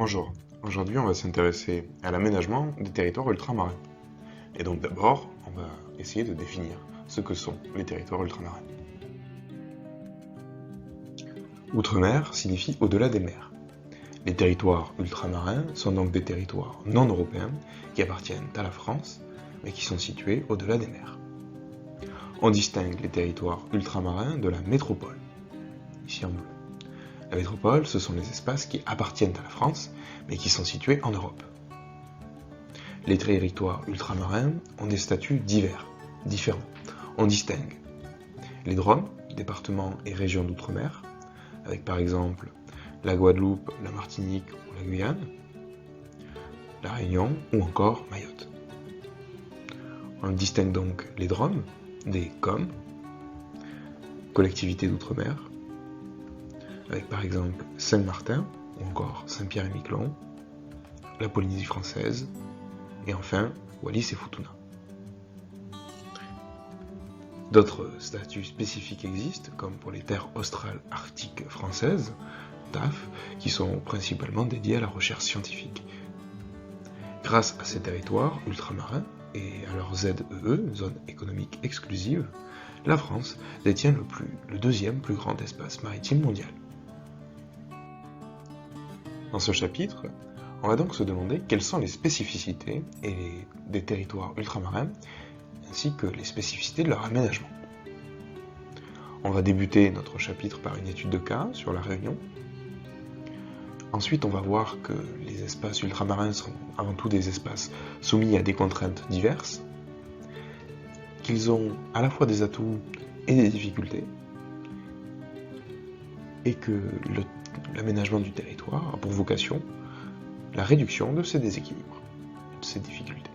Bonjour, aujourd'hui on va s'intéresser à l'aménagement des territoires ultramarins. Et donc d'abord, on va essayer de définir ce que sont les territoires ultramarins. Outre-mer signifie au-delà des mers. Les territoires ultramarins sont donc des territoires non européens qui appartiennent à la France, mais qui sont situés au-delà des mers. On distingue les territoires ultramarins de la métropole, ici en bleu. La métropole, ce sont les espaces qui appartiennent à la France, mais qui sont situés en Europe. Les territoires ultramarins ont des statuts divers, différents. On distingue les DROM, départements et régions d'outre-mer, avec par exemple la Guadeloupe, la Martinique ou la Guyane, la Réunion ou encore Mayotte. On distingue donc les DROM des COM, collectivités d'outre-mer, avec par exemple Saint-Martin ou encore Saint-Pierre-et-Miquelon, la Polynésie française et enfin Wallis et Futuna. D'autres statuts spécifiques existent, comme pour les terres australes arctiques françaises, TAF, qui sont principalement dédiés à la recherche scientifique. Grâce à ces territoires ultramarins et à leur ZEE, zone économique exclusive, la France détient le deuxième plus grand espace maritime mondial. Dans ce chapitre, on va donc se demander quelles sont les spécificités des territoires ultramarins, ainsi que les spécificités de leur aménagement. On va débuter notre chapitre par une étude de cas sur la Réunion. Ensuite, on va voir que les espaces ultramarins sont avant tout des espaces soumis à des contraintes diverses, qu'ils ont à la fois des atouts et des difficultés, et que l'aménagement du territoire a pour vocation la réduction de ces déséquilibres, de ces difficultés.